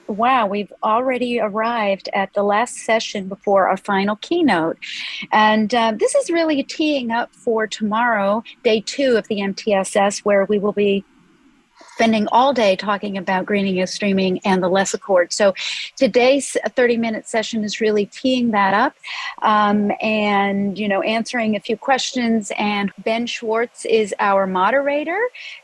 wow, we've already arrived at the last session before our final keynote. And this is really teeing up for tomorrow, day two of the MTSS, where we will be spending all day talking about greening and streaming and the less accord. So today's 30-minute session is really teeing that up and, answering a few questions. And Ben Schwartz is our moderator.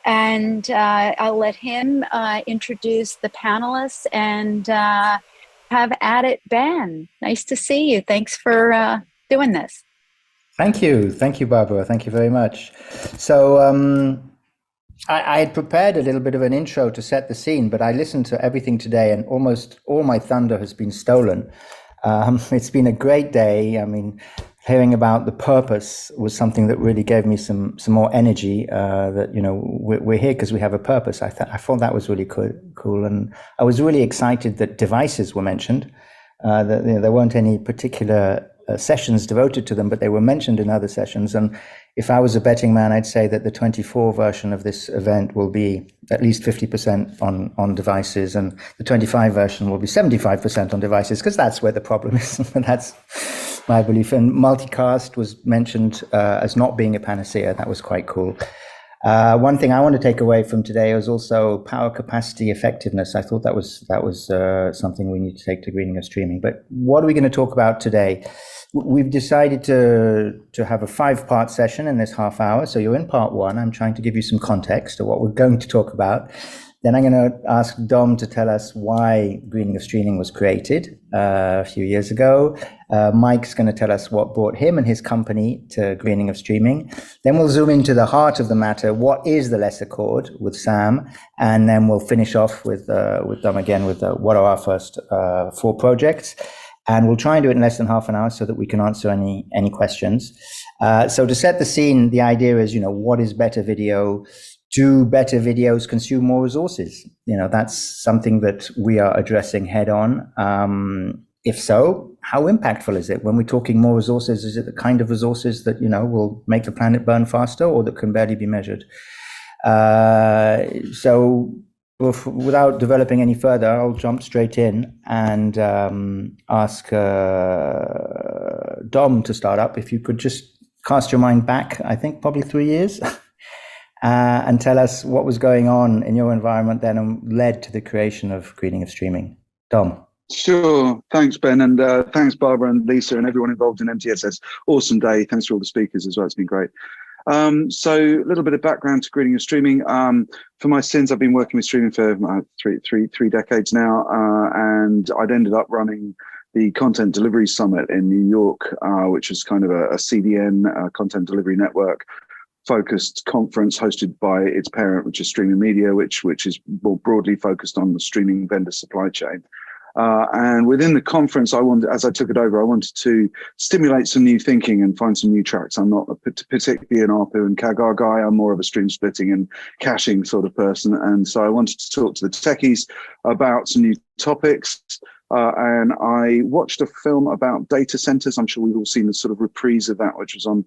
And I'll let him introduce the panelists and have at it, Ben. Nice to see you. Thanks for doing this. Thank you. Thank you, Barbara. Thank you very much. So, I had prepared a little bit of an intro to set the scene, but I listened to everything today and almost all my thunder has been stolen. It's been a great day. I mean, hearing about the purpose was something that really gave me some more energy, that, we're here because we have a purpose. I thought that was really cool. And I was really excited that devices were mentioned, that there weren't any particular sessions devoted to them, but they were mentioned in other sessions. And if I was a betting man, I'd say that the 24 version of this event will be at least 50% on devices, and the 25 version will be 75% on devices, because that's where the problem is. And that's my belief. And multicast was mentioned as not being a panacea. That was quite cool. One thing I want to take away from today was also power capacity effectiveness. I thought that was something we need to take to greening of streaming. But what are we going to talk about today? We've decided to have a 5-part session in this half hour. So you're in part 1. I'm trying to give you some context of what we're going to talk about. Then I'm going to ask Dom to tell us why greening of streaming was created a few years ago. Mike's going to tell us what brought him and his company to greening of streaming. Then we'll zoom into the heart of the matter. What is the lesser chord with Sam? And then we'll finish off with Dom again with what are our first 4 projects. And we'll try and do it in less than half an hour so that we can answer any questions. So to set the scene, the idea is, what is better video? Do better videos consume more resources? That's something that we are addressing head on. If so, how impactful is it? When we're talking more resources, is it the kind of resources that, will make the planet burn faster or that can barely be measured? So without developing any further, I'll jump straight in and ask Dom to start up. If you could just cast your mind back, I think probably 3 years. And tell us what was going on in your environment then and led to the creation of greening of streaming. Dom. Sure. Thanks, Ben. And thanks, Barbara and Lisa and everyone involved in MTSS. Awesome day. Thanks to all the speakers as well. It's been great. So a little bit of background to greening of streaming. For my sins, I've been working with streaming for three decades now. And I'd ended up running the Content Delivery Summit in New York, which is kind of a CDN, content delivery network focused conference hosted by its parent, which is Streaming Media, which is more broadly focused on the streaming vendor supply chain. And within the conference, as I took it over, I wanted to stimulate some new thinking and find some new tracks. I'm not particularly an ARPU and CAGR guy. I'm more of a stream splitting and caching sort of person. And so I wanted to talk to the techies about some new topics. And I watched a film about data centers. I'm sure we've all seen the sort of reprise of that, which was on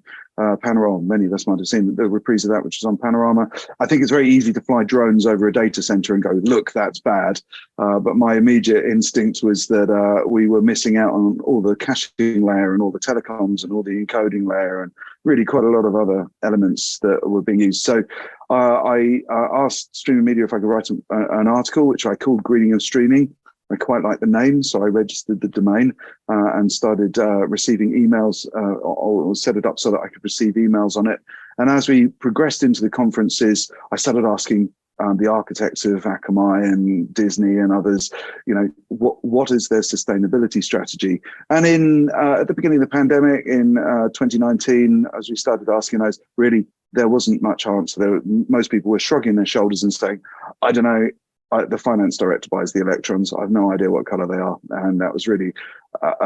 Panorama. Many of us might have seen the reprise of that, which was on Panorama. I think it's very easy to fly drones over a data center and go, look, that's bad. But my immediate instinct was that we were missing out on all the caching layer and all the telecoms and all the encoding layer and really quite a lot of other elements that were being used. So I asked Streaming Media if I could write an article, which I called Greening of Streaming. I quite like the name, so I registered the domain and started receiving emails, or set it up so that I could receive emails on it. And as we progressed into the conferences, I started asking the architects of Akamai and Disney and others, what is their sustainability strategy? And at the beginning of the pandemic in 2019, as we started asking those, really there wasn't much answer. Most people were shrugging their shoulders and saying, I don't know. The finance director buys the electrons. I have no idea what color they are. And that was really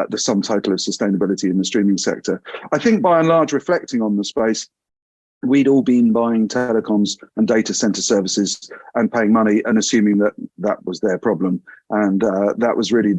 the sum total of sustainability in the streaming sector. I think by and large, reflecting on the space, we'd all been buying telecoms and data center services and paying money and assuming that that was their problem. And that was really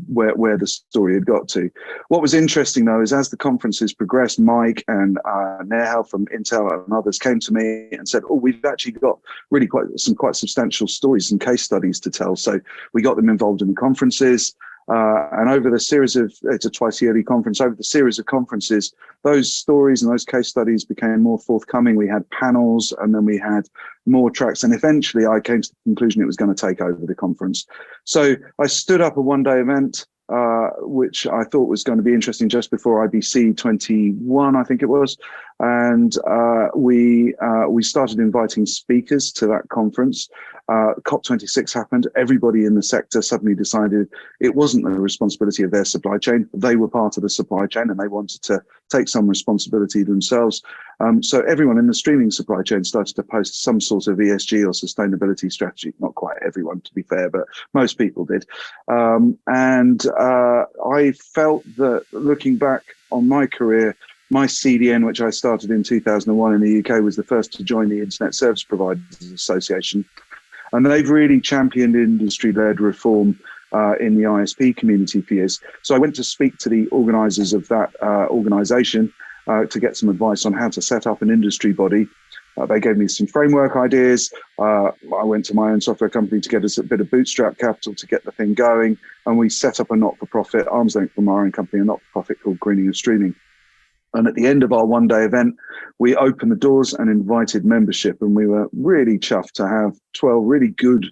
where the story had got to. What was interesting, though, is as the conferences progressed, Mike and Nehal from Intel and others came to me and said, oh, we've actually got really quite substantial stories and case studies to tell. So we got them involved in the conferences. And over the series of, it's a twice yearly conference, over the series of conferences, those stories and those case studies became more forthcoming. We had panels and then we had more tracks. And eventually I came to the conclusion it was going to take over the conference. So I stood up a one-day event, which I thought was going to be interesting just before IBC 21, I think it was. And we started inviting speakers to that conference. COP26 happened. Everybody in the sector suddenly decided it wasn't the responsibility of their supply chain. They were part of the supply chain and they wanted to take some responsibility themselves. So everyone in the streaming supply chain started to post some sort of ESG or sustainability strategy. Not quite everyone, to be fair, but most people did. And I felt that looking back on my career, my CDN, which I started in 2001 in the UK, was the first to join the Internet Service Providers Association. And they've really championed industry-led reform in the ISP community for years. So I went to speak to the organisers of that organisation to get some advice on how to set up an industry body. They gave me some framework ideas. I went to my own software company to get us a bit of bootstrap capital to get the thing going. And we set up a not-for-profit, arm's length from our own company, a not-for-profit called Greening and Streaming. And at the end of our one-day event, we opened the doors and invited membership. And we were really chuffed to have 12 really good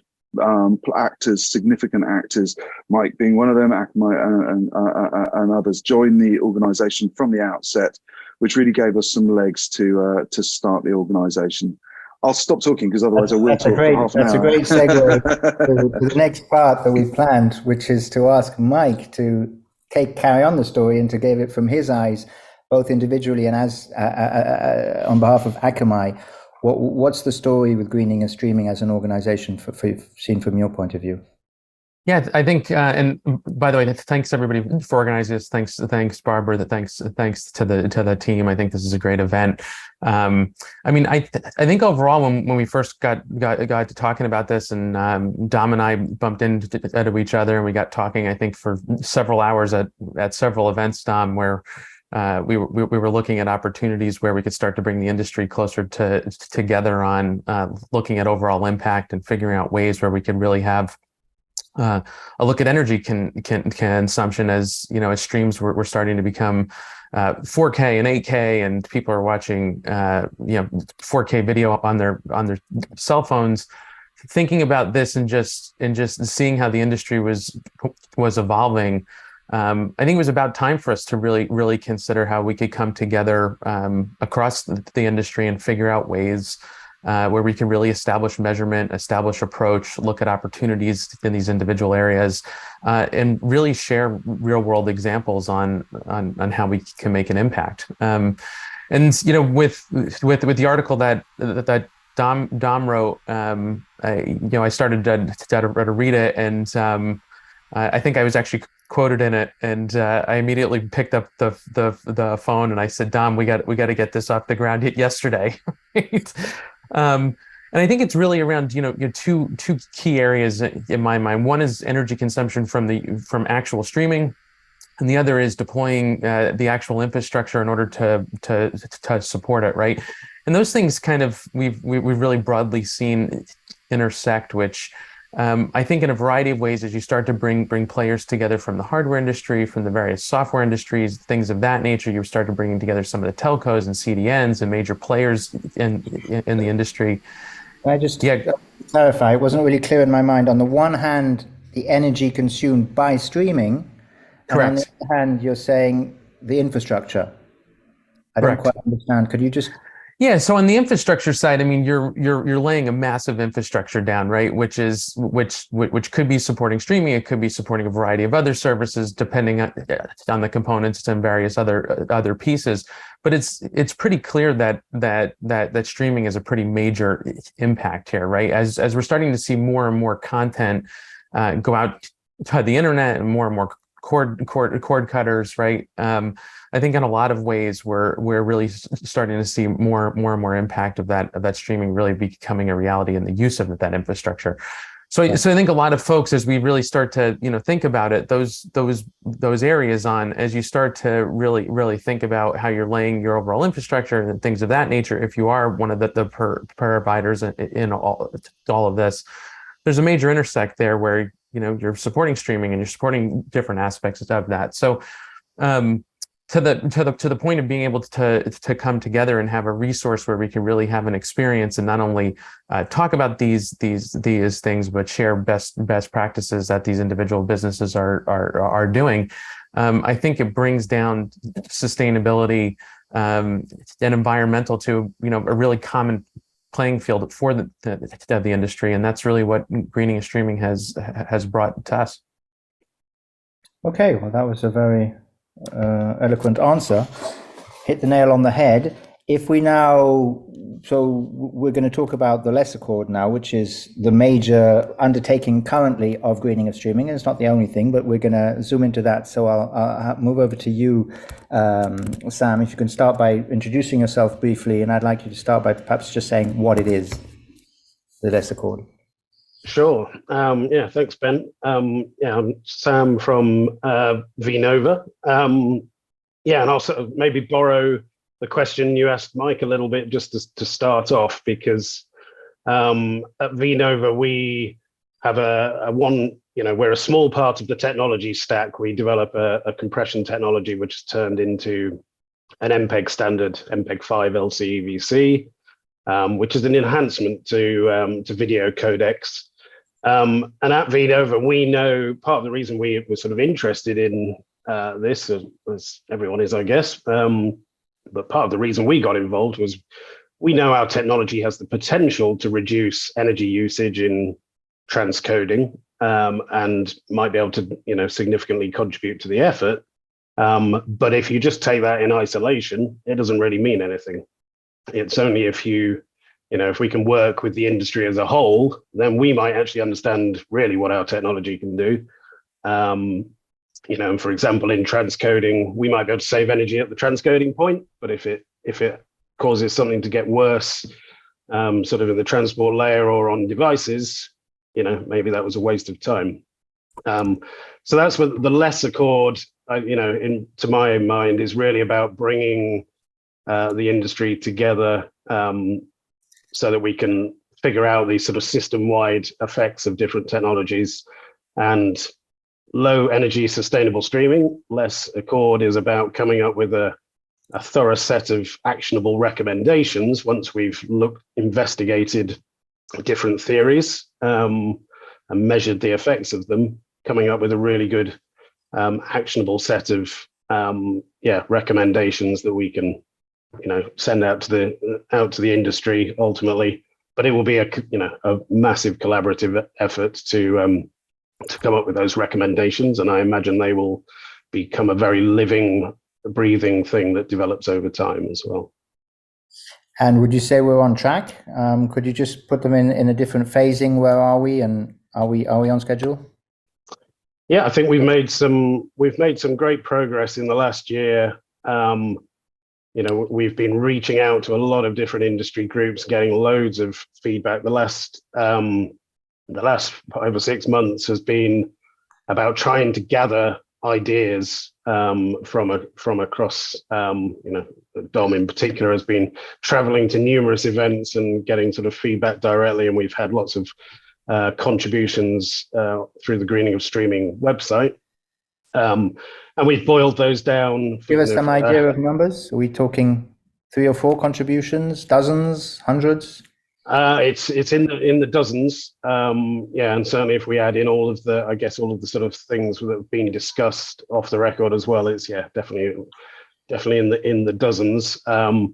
actors, significant actors, Mike being one of them, and others, join the organisation from the outset, which really gave us some legs to start the organisation. I'll stop talking because otherwise I will talk for half an hour. That's a great segue to the next part that we've planned, which is to ask Mike to carry on the story and to give it from his eyes, both individually and as on behalf of Akamai. What's the story with Greening and Streaming as an organization seen from your point of view? Yeah, I think, and by the way, thanks everybody for organizing this. Thanks, Barbara. Thanks to the team. I think this is a great event. I mean, I think overall, when we first got to talking about this, and Dom and I bumped into each other, and we got talking, I think, for several hours at several events, Dom, where we were looking at opportunities where we could start to bring the industry closer together on looking at overall impact and figuring out ways where we could really have a look at energy consumption, as you know, as streams were starting to become 4K and 8K, and people are watching 4K video on their cell phones. Thinking about this and just seeing how the industry was evolving, I think it was about time for us to really consider how we could come together across the industry and figure out ways where we can really establish measurement, establish approach, look at opportunities in these individual areas, and really share real world examples on how we can make an impact. And you know, with the article that Dom wrote, I started to read it, and I think I was actually quoted in it, and I immediately picked up the phone and I said, Dom, we got to get this off the ground yesterday. Right? And I think it's really around two key areas in my mind. One is energy consumption from actual streaming, and the other is deploying the actual infrastructure in order to support it, right? And those things kind of we've really broadly seen intersect, which I think in a variety of ways, as you start to bring players together from the hardware industry, from the various software industries, things of that nature, you start to bringing together some of the telcos and CDNs and major players in the industry. Can I just clarify? It wasn't really clear in my mind. On the one hand, the energy consumed by streaming. Correct. And on the other hand, you're saying the infrastructure. I don't quite understand. Could you just... Yeah, so on the infrastructure side, I mean, you're laying a massive infrastructure down, right? Which could be supporting streaming, it could be supporting a variety of other services, depending on the components and various other pieces. But it's pretty clear that streaming is a pretty major impact here, right? As we're starting to see more and more content go out to the internet, and more cord cutters, right? I think in a lot of ways we're really starting to see more and more impact of that streaming really becoming a reality in the use of that infrastructure. So I think a lot of folks, as we really start to think about it, those areas on, as you start to really think about how you're laying your overall infrastructure and things of that nature, if you are one of the providers in all of this, there's a major intersect there where you're supporting streaming and you're supporting different aspects of that. So to the point of being able to come together and have a resource where we can really have an experience and not only talk about these things, but share best practices that these individual businesses are doing. I think it brings down sustainability and environmental to a really common playing field for the industry, and that's really what greening and streaming has brought to us. Okay, well, that was a very eloquent answer. Hit the nail on the head. If we now, so we're going to talk about the lesser chord now, which is the major undertaking currently of greening and streaming. And it's not the only thing, but we're going to zoom into that. So I'll move over to you, Sam, if you can start by introducing yourself briefly. And I'd like you to start by perhaps just saying what it is, the lesser chord. Sure. Yeah, thanks, Ben. Yeah, I'm Sam from VNova. Yeah, and I'll sort of maybe borrow the question you asked Mike a little bit just to start off, because at VNova, we have we're a small part of the technology stack. We develop a compression technology, which is turned into an MPEG standard, MPEG 5 LCEVC, which is an enhancement to video codecs. And at VNova, we know part of the reason we were sort of interested in this, as everyone is, I guess, but part of the reason we got involved was we know our technology has the potential to reduce energy usage in transcoding and might be able to, significantly contribute to the effort. But if you just take that in isolation, it doesn't really mean anything. It's only if if we can work with the industry as a whole, then we might actually understand really what our technology can do. And for example, in transcoding, we might be able to save energy at the transcoding point, but if it causes something to get worse, sort of in the transport layer or on devices, maybe that was a waste of time. So that's what the lesser chord, to my mind, is really about bringing the industry together so that we can figure out these sort of system-wide effects of different technologies. And low energy sustainable streaming, less Accord, is about coming up with a thorough set of actionable recommendations once we've investigated different theories and measured the effects of them, coming up with a really good actionable set of recommendations that we can send out to the industry ultimately. But it will be a massive collaborative effort to come up with those recommendations, and I imagine they will become a very living, breathing thing that develops over time as well. And would you say we're on track? Could you just put them in a different phasing? Where are we, and are we on schedule? Yeah, I think we've made some great progress in the last year. We've been reaching out to a lot of different industry groups, getting loads of feedback. The last 5 or 6 months has been about trying to gather ideas from across. Dom in particular has been traveling to numerous events and getting sort of feedback directly, and we've had lots of contributions through the Greening of Streaming website. And we've boiled those down. Give us some idea of numbers. Are we talking 3 or 4 contributions, dozens, hundreds? It's in the dozens. And certainly if we add in all of the sort of things that have been discussed off the record as well, it's definitely in the dozens. So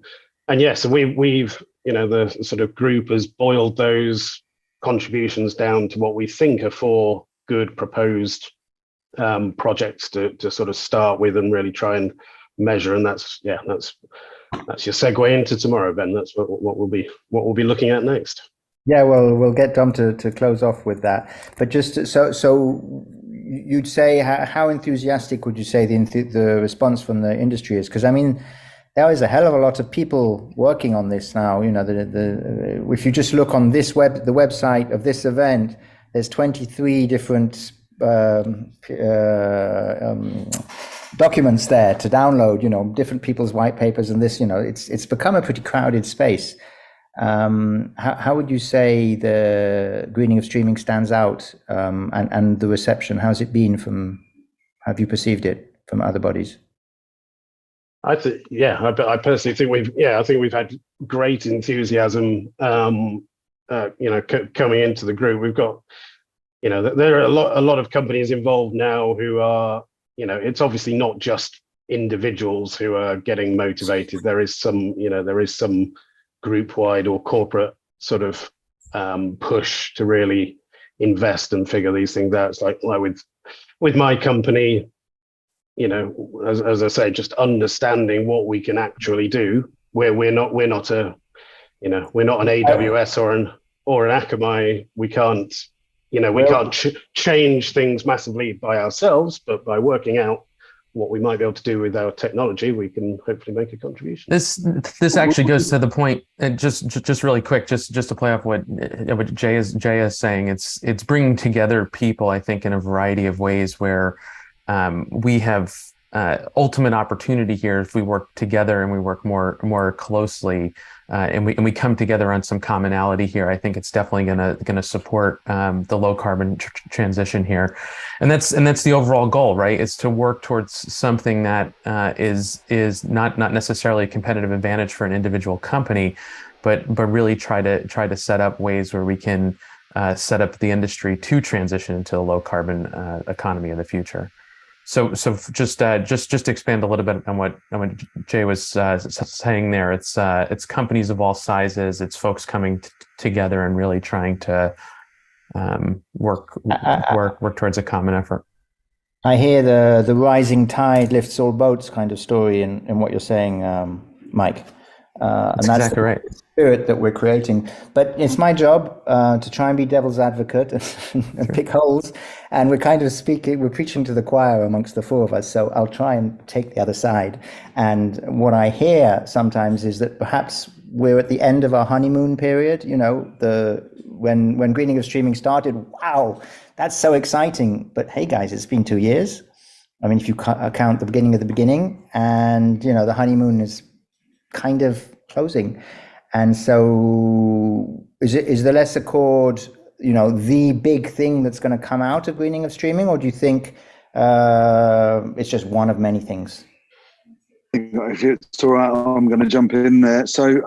we've the sort of group has boiled those contributions down to what we think are 4 good proposed projects to sort of start with and really try and measure. And that's your segue into tomorrow, Ben. That's what we'll be looking at next. Yeah, well, we'll get Dom to close off with that. But just so you'd say, how enthusiastic would you say the response from the industry is? Because I mean, there is a hell of a lot of people working on this now. You know, if you just look on the website of this event, there's 23 different documents there to download. You know, different people's white papers, and this. You know, it's become a pretty crowded space. How would you say the greening of streaming stands out, and the reception? How's it been have you perceived it from other bodies? I personally think we've had great enthusiasm. Coming into the group, we've got, there are a lot of companies involved now who are, it's obviously not just individuals who are getting motivated. There is some group-wide or corporate sort of push to really invest and figure these things out. It's like with my company, as I say, just understanding what we can actually do, where we're not an AWS or an Akamai. We can't change things massively by ourselves, but by working out what we might be able to do with our technology, we can hopefully make a contribution. This actually goes to the point, and just really quick, just to play off what Jay is saying. It's bringing together people, I think, in a variety of ways where we have ultimate opportunity here if we work together and we work more closely, and we come together on some commonality here. I think it's definitely gonna support the low carbon transition here, and that's the overall goal, right? Is to work towards something that is not necessarily a competitive advantage for an individual company, but really try to set up ways where we can set up the industry to transition into a low carbon economy in the future. So just to expand a little bit on what Jay was saying there, it's companies of all sizes, it's folks coming together and really trying to work towards a common effort. I hear the rising tide lifts all boats kind of story in what you're saying, Mike. That's exactly right. Spirit that we're creating, but it's my job to try and be devil's advocate and pick holes, and we're preaching to the choir amongst the four of us, so I'll try and take the other side. And what I hear sometimes is that perhaps we're at the end of our honeymoon period. When greening of streaming started, wow, that's so exciting, but hey guys, it's been 2 years. I mean, if you count the beginning of the beginning, and the honeymoon is kind of closing. And so is the Lesser Chord, the big thing that's going to come out of greening of streaming, or do you think it's just one of many things? If it's all right, I'm going to jump in there. So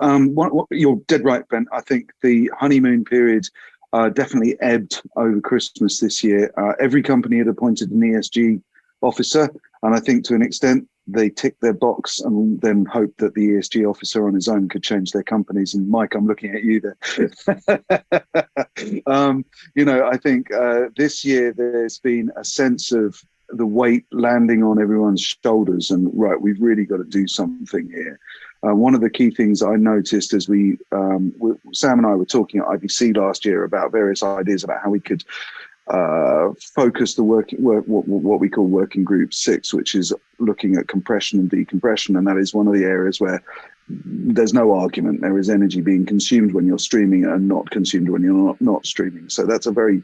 you're dead right, Ben. I think the honeymoon period definitely ebbed over Christmas this year. Every company had appointed an ESG officer, and I think to an extent they ticked their box and then hoped that the ESG officer on his own could change their companies. And Mike, I'm looking at you there. I think this year there's been a sense of the weight landing on everyone's shoulders, and right, we've really got to do something here. One of the key things I noticed as Sam and I were talking at IBC last year about various ideas about how we could focus the what we call Working Group 6, which is looking at compression and decompression, and that is one of the areas where there's no argument. There is energy being consumed when you're streaming and not consumed when you're not streaming. So that's a very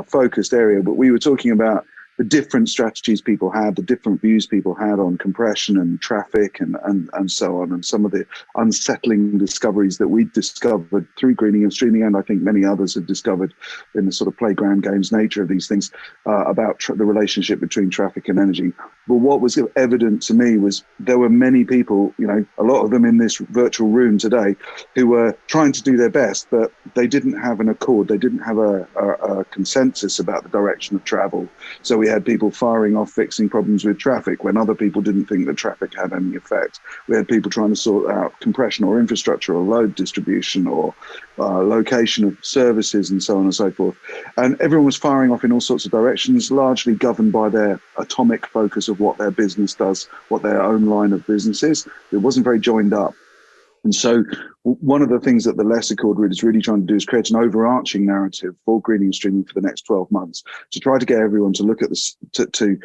focused area. But we were talking about the different strategies people had, the different views people had on compression and traffic and so on, and some of the unsettling discoveries that we discovered through greening and streaming, and I think many others have discovered in the sort of playground games nature of these things about the relationship between traffic and energy. But what was evident to me was there were many people, a lot of them in this virtual room today, who were trying to do their best, but they didn't have an accord. They didn't have a consensus about the direction of travel. So we had people firing off fixing problems with traffic when other people didn't think that traffic had any effect. We had people trying to sort out compression or infrastructure or load distribution or location of services and so on and so forth. And everyone was firing off in all sorts of directions, largely governed by their atomic focus of what their business does, what their own line of business is. It wasn't very joined up. And so one of the things that the Less Accord is really trying to do is create an overarching narrative for greening and streaming for the next 12 months to try to get everyone to look at this, to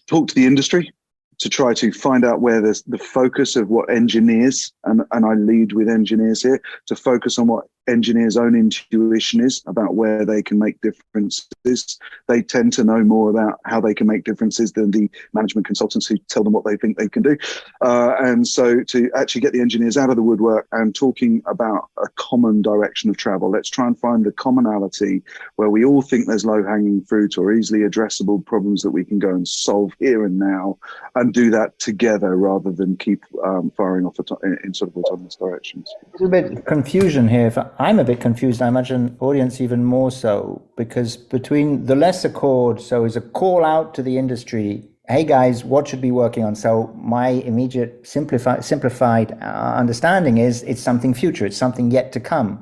talk to the industry, to try to find out where there's the focus of what engineers, and I lead with engineers here, to focus on what engineers' own intuition is about where they can make differences. They tend to know more about how they can make differences than the management consultants who tell them what they think they can do. And so to actually get the engineers out of the woodwork and talking about a common direction of travel, let's try and find the commonality where we all think there's low-hanging fruit or easily addressable problems that we can go and solve here and now, and do that together rather than keep firing off in sort of autonomous directions. A little bit confusion here. I'm a bit confused. I imagine audience even more so, because between the Less Accord, so is a call out to the industry, hey guys, what should be working on? So my immediate simplified understanding is it's something future, it's something yet to come.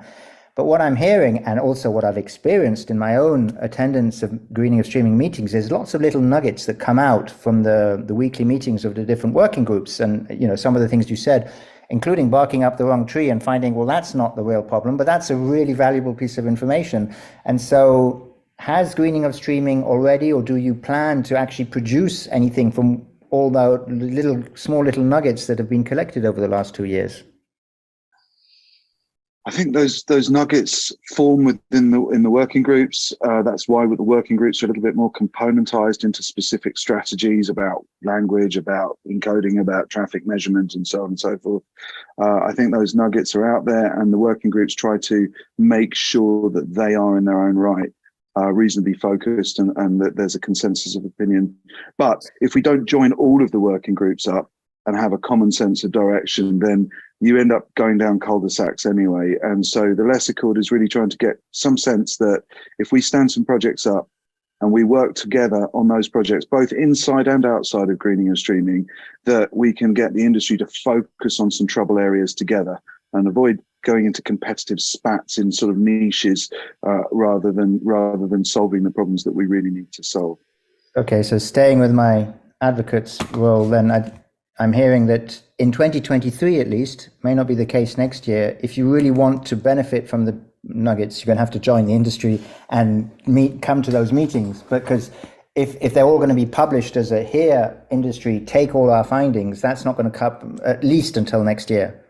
But what I'm hearing, and also what I've experienced in my own attendance of greening of streaming meetings, is lots of little nuggets that come out from the weekly meetings of the different working groups. And, you know, some of the things you said, including barking up the wrong tree and finding, well, that's not the real problem, but that's a really valuable piece of information. And so has greening of streaming already, or do you plan to actually produce anything from all the small little nuggets that have been collected over the last 2 years? I think those nuggets form within the working groups. That's why the working groups are a little bit more componentized into specific strategies about language, about encoding, about traffic measurement, and so on and so forth. I think those nuggets are out there, and the working groups try to make sure that they are in their own right reasonably focused, and that there's a consensus of opinion. But if we don't join all of the working groups up and have a common sense of direction, then you end up going down cul-de-sacs anyway. And so the Less Accord is really trying to get some sense that if we stand some projects up and we work together on those projects, both inside and outside of greening and streaming, that we can get the industry to focus on some trouble areas together and avoid going into competitive spats in sort of niches rather than solving the problems that we really need to solve. Okay, so staying with my advocate's role, then I'm hearing that in 2023, at least, may not be the case next year, if you really want to benefit from the nuggets, you're going to have to join the industry and come to those meetings. Because if they're all going to be published as a here, industry, take all our findings, that's not going to come at least until next year,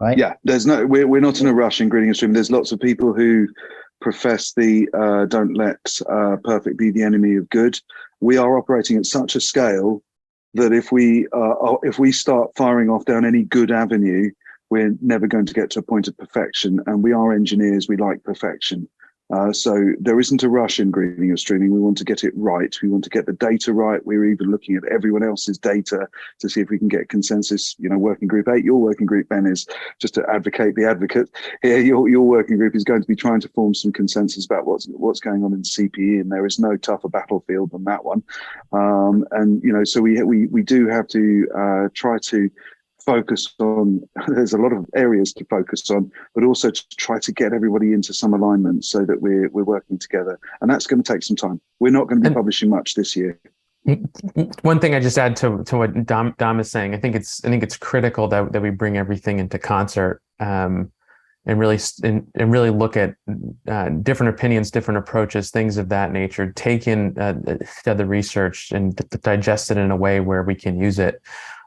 right? Yeah, we're not in a rush in greening and streaming. There's lots of people who profess the don't let perfect be the enemy of good. We are operating at such a scale that if we start firing off down any good avenue, we're never going to get to a point of perfection. And we are engineers, we like perfection. So there isn't a rush in greening or streaming. We want to get it right. We want to get the data right. We're even looking at everyone else's data to see if we can get consensus. You know, working group 8, your working group, Ben, is just to advocate the advocate here. Your working group is going to be trying to form some consensus about what's going on in CPE, and there is no tougher battlefield than that one. And you know, so we do have to try to focus on, there's a lot of areas to focus on, but also to try to get everybody into some alignment so that we're working together. And that's going to take some time. We're not going to be publishing much this year. One thing I just add to what Dom is saying, I think it's critical that we bring everything into concert and really look at different opinions, different approaches, things of that nature. Take in the research and digest it in a way where we can use it.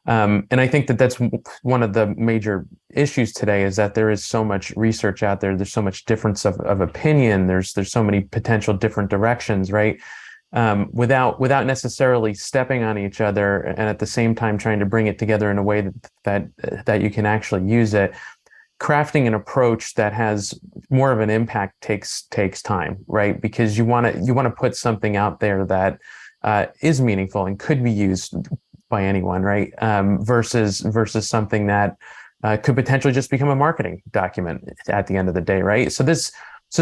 And I think that's one of the major issues today, is that there is so much research out there. There's so much difference of opinion. There's so many potential different directions, right? Without necessarily stepping on each other, and at the same time trying to bring it together in a way that you can actually use it. Crafting an approach that has more of an impact takes time, right? Because you want to put something out there that is meaningful and could be used by anyone, right? Versus something that could potentially just become a marketing document at the end of the day, right? So this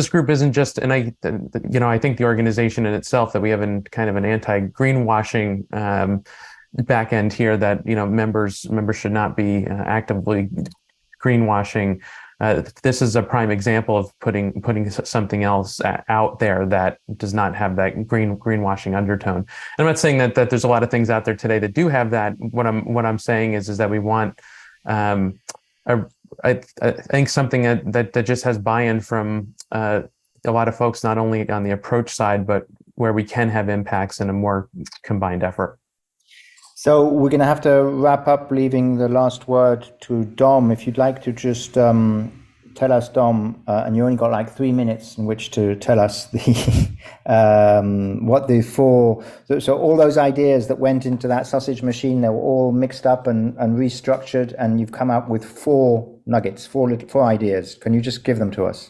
group isn't just, and I think the organization in itself, that we have kind of an anti-greenwashing back end here, that members should not be actively greenwashing. This is a prime example of putting something else out there that does not have that greenwashing undertone. And I'm not saying that there's a lot of things out there today that do have that. What I'm saying is that we want a I think something that just has buy-in from a lot of folks, not only on the approach side, but where we can have impacts in a more combined effort. So we're going to have to wrap up, leaving the last word to Dom. If you'd like to just tell us, Dom, and you only got like 3 minutes in which to tell us the what the four. So all those ideas that went into that sausage machine, they were all mixed up and restructured, and you've come up with four nuggets, four ideas. Can you just give them to us?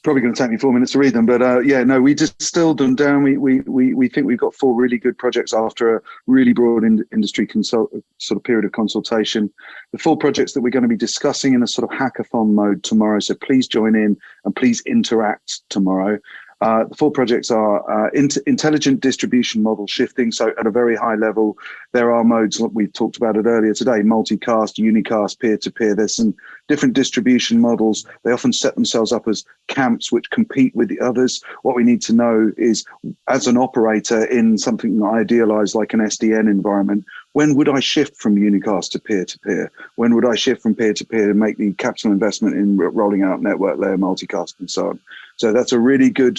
Probably going to take me 4 minutes to read them, but yeah, no, we just distilled them down. We think we've got four really good projects after a really broad industry sort of period of consultation. The four projects that we're going to be discussing in a sort of hackathon mode tomorrow. So please join in and please interact tomorrow. The four projects are intelligent distribution model shifting. So at a very high level, there are modes, like we talked about it earlier today, multicast, unicast, peer-to-peer. There's some different distribution models. They often set themselves up as camps which compete with the others. What we need to know is, as an operator in something idealized like an SDN environment, when would I shift from unicast to peer-to-peer? When would I shift from peer-to-peer and make the capital investment in rolling out network layer multicast and so on? So that's a really good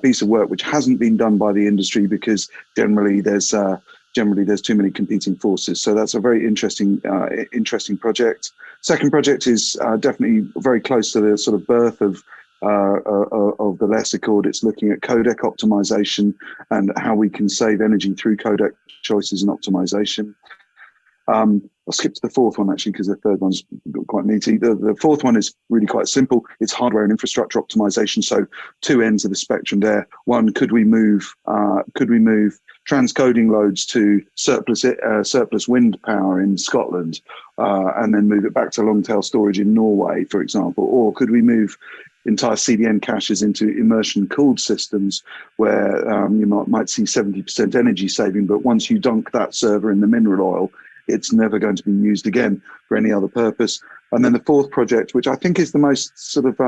piece of work which hasn't been done by the industry, because generally there's too many competing forces. So that's a very interesting project. Second project is definitely very close to the sort of birth of the LESS Accord. It's looking at codec optimization and how we can save energy through codec choices and optimization. I'll skip to the fourth one, actually, because the third one's quite meaty. The fourth one is really quite simple. It's hardware and infrastructure optimization. So two ends of the spectrum there. One, could we move transcoding loads to surplus wind power in Scotland, and then move it back to long tail storage in Norway, for example? Or could we move entire CDN caches into immersion cooled systems where you might see 70% energy saving, but once you dunk that server in the mineral oil, it's never going to be used again for any other purpose. And then the fourth project, which I think is the most sort of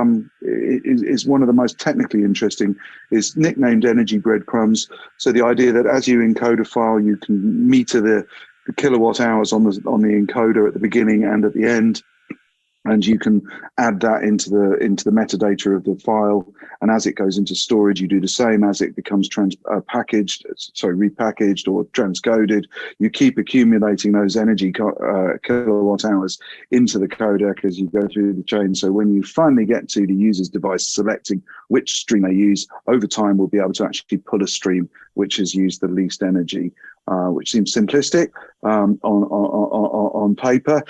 is one of the most technically interesting, is nicknamed Energy Breadcrumbs. So the idea that as you encode a file, you can meter the kilowatt hours on the encoder at the beginning and at the end, and you can add that into the metadata of the file. And as it goes into storage, you do the same. As it becomes repackaged or transcoded, you keep accumulating those energy kilowatt hours into the codec as you go through the chain. So when you finally get to the user's device selecting which stream they use, over time we'll be able to actually pull a stream which has used the least energy. Which seems simplistic on paper.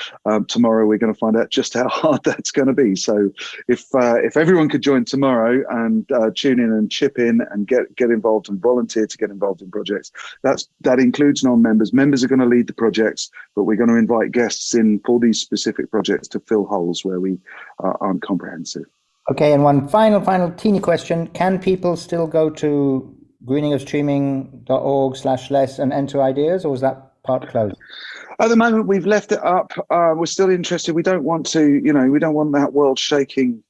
Tomorrow we're going to find out just how hard that's going to be. So if everyone could join tomorrow and tune in and chip in and get involved and volunteer to get involved in projects, that includes non-members. Members are going to lead the projects, but we're going to invite guests in for these specific projects to fill holes where we aren't comprehensive. Okay, and one final teeny question: can people still go to greeningofstreaming.org/less and enter ideas, or is that part closed? At the moment, we've left it up. We're still interested. We don't want that world-changing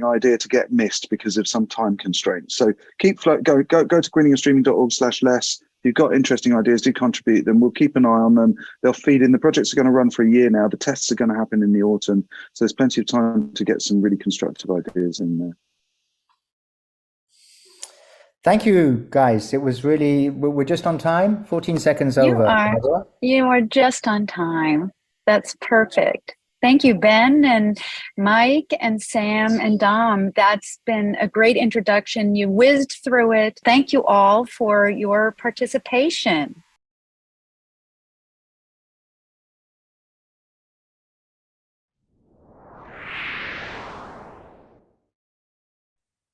idea to get missed because of some time constraints. So go to greeningofstreaming.org/less. If you've got interesting ideas, do contribute them. We'll keep an eye on them. They'll feed in. The projects are going to run for a year now. The tests are going to happen in the autumn. So there's plenty of time to get some really constructive ideas in there. Thank you, guys. It was really, we're just on time, 14 seconds over. You are just on time. That's perfect. Thank you, Ben and Mike and Sam and Dom. That's been a great introduction. You whizzed through it. Thank you all for your participation.